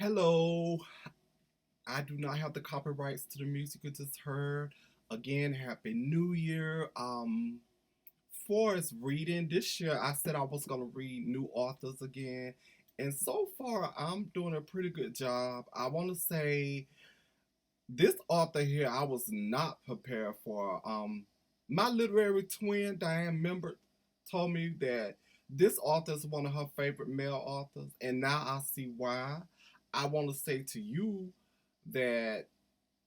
Hello. I do not have the copyrights to the music you just heard. Again, Happy New Year. For as reading this year, I said I was gonna read new authors again, and so far I'm doing a pretty good job. I want to say this author here I was not prepared for. My literary twin Diane Member told me that this author is one of her favorite male authors, and now I see why. I want to say to you that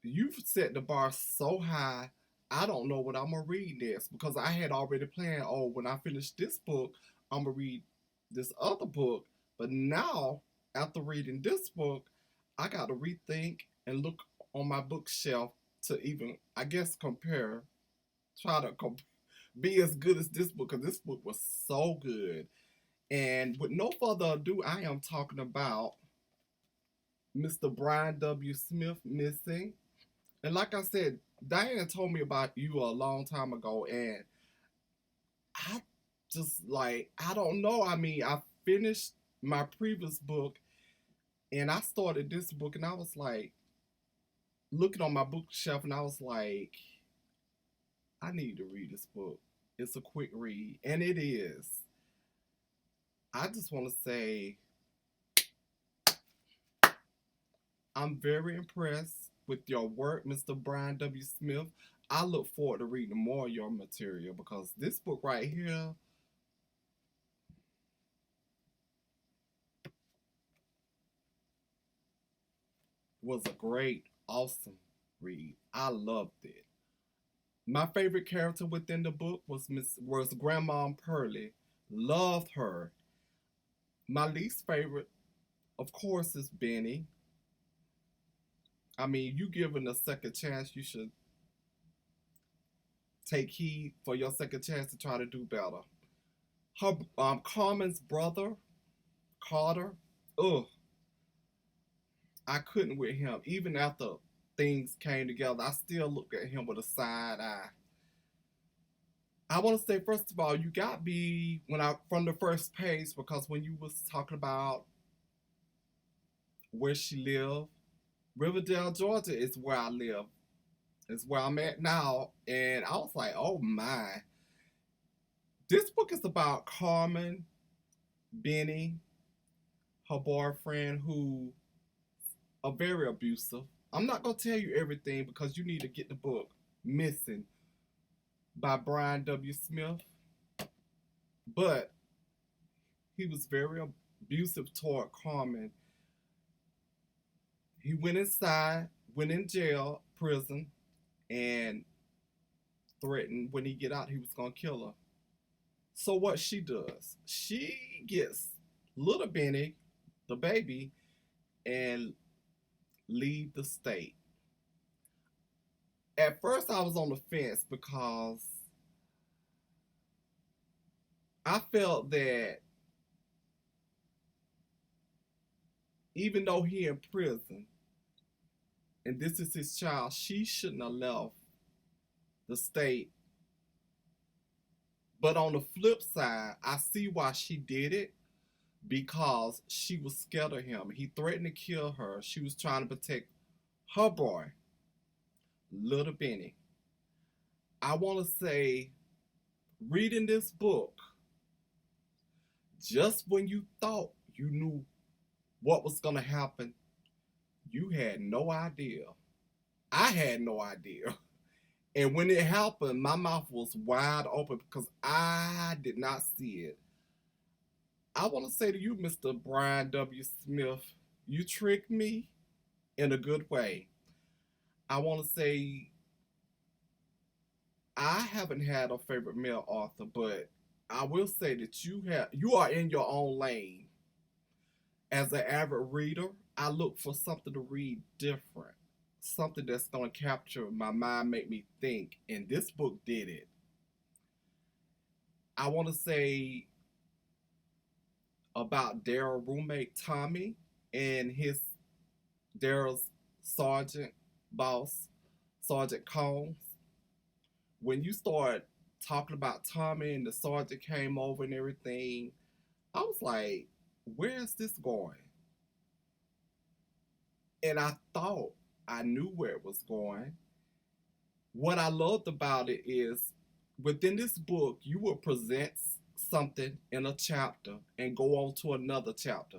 you've set the bar so high. I don't know what I'm gonna read next because I had already planned. Oh, when I finish this book, I'm gonna read this other book. But now, after reading this book, I got to rethink and look on my bookshelf to even, I guess, compare, try to be as good as this book because this book was so good. And with no further ado, I am talking about Mr. Brian W. Smith Missing. And like I said, Diana told me about you a long time ago, and I just like I don't know. I mean, I finished my previous book, and I started this book, and I was like looking on my bookshelf, and I was like, I need to read this book. It's a quick read, and it is. I just want to say I'm very impressed with your work, Mr. Brian W. Smith. I look forward to reading more of your material because this book right here was a great, awesome read. I loved it. My favorite character within the book was Grandma Pearlie. Loved her. My least favorite, of course, is Benny. I mean, you given a second chance, you should take heed for your second chance to try to do better. Her Carmen's brother, Carter. Ugh, I couldn't with him. Even after things came together, I still looked at him with a side eye. I want to say first of all, you got me when I from the first page because when you was talking about where she lived, Riverdale, Georgia is where I live. It's where I'm at now, and I was like, oh my. This book is about Carmen, Benny, her boyfriend, who are very abusive. I'm not gonna tell you everything because you need to get the book Missing by Brian W. Smith. But he was very abusive toward Carmen. He went inside, went in jail, prison, and threatened when he get out he was gonna kill her. So what she does, she gets little Benny, the baby, and leave the state. At first I was on the fence because I felt that even though he in prison and this is his child, she shouldn't have left the state. But on the flip side, I see why she did it because she was scared of him. He threatened to kill her. She was trying to protect her boy, little Benny. I want to say, reading this book, just when you thought you knew what was going to happen, you had no idea. I had no idea. And when it happened, my mouth was wide open because I did not see it. I want to say to you, Mr. Brian W. Smith, you tricked me in a good way. I want to say I haven't had a favorite male author, but I will say that you are in your own lane. As an avid reader, I look for something to read different, something that's gonna capture my mind, make me think, and this book did it. I want to say about Daryl's roommate Tommy and his Daryl's sergeant boss, Sergeant Combs. When you start talking about Tommy and the sergeant came over and everything, I was like, where is this going? And I thought I knew where it was going. What I loved about it is within this book, you will present something in a chapter and go on to another chapter.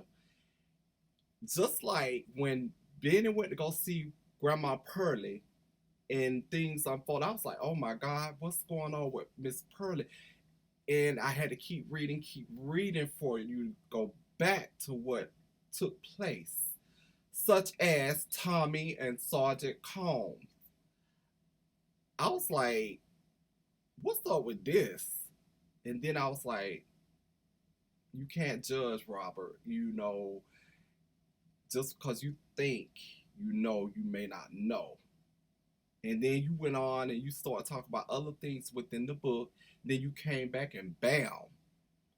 Just like when Benny went to go see Grandma Pearlie and things unfold, I was like, oh my God, what's going on with Miss Pearlie? And I had to keep reading for you to go back to what took place, such as Tommy and Sergeant Combs. I was like, what's up with this? And then I was like, you can't judge Robert, just because you think you may not know. And then you went on and you started talking about other things within the book. Then you came back and bam.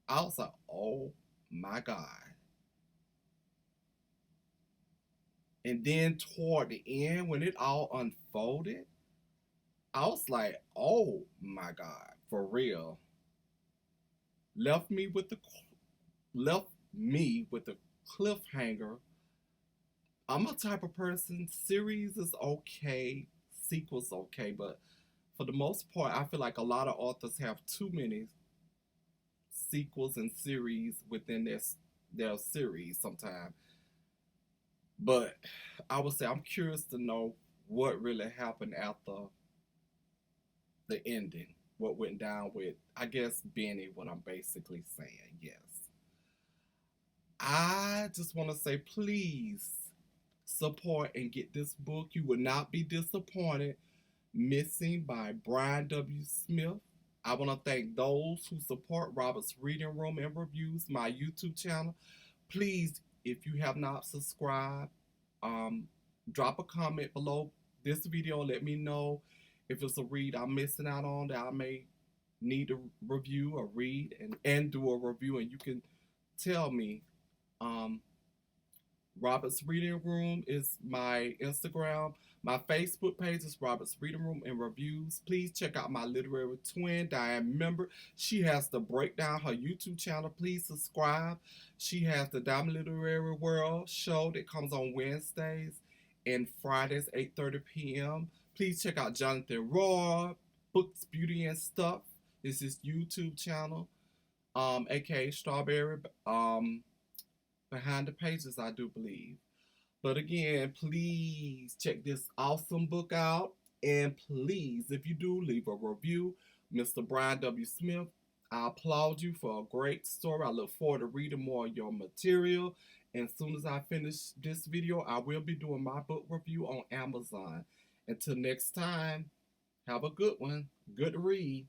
I was like, oh my God. And then toward the end, when it all unfolded, I was like, oh my God, for real. Left me with the left me with the cliffhanger. I'm a type of person, series is okay, sequels okay, but for the most part, I feel like a lot of authors have too many sequels and series within their series sometimes. But I would say I'm curious to know what really happened after the ending. What went down with, I guess, Benny, what I'm basically saying, yes. I just want to say, please support and get this book. You will not be disappointed. Missing by Brian W. Smith. I want to thank those who support Robert's Reading Room and Reviews, my YouTube channel. Please, if you have not subscribed, um, drop a comment below this video. Let me know if it's a read I'm missing out on that I may need to review or read and do a review. And you can tell me. Um, Robert's Reading Room is my Instagram. My Facebook page is Robert's Reading Room and Reviews. Please check out my literary twin, Diane Member. She has the breakdown, her YouTube channel. Please subscribe. She has the Diamond Literary World show that comes on Wednesdays and Fridays, 8:30 p.m. Please check out Jonathan Roy, Books, Beauty, and Stuff. This is YouTube channel, aka Strawberry. Behind the pages, I do believe. But again, please check this awesome book out. And please, if you do, leave a review. Mr. Brian W. Smith, I applaud you for a great story. I look forward to reading more of your material. And as soon as I finish this video, I will be doing my book review on Amazon. Until next time, have a good one. Good read.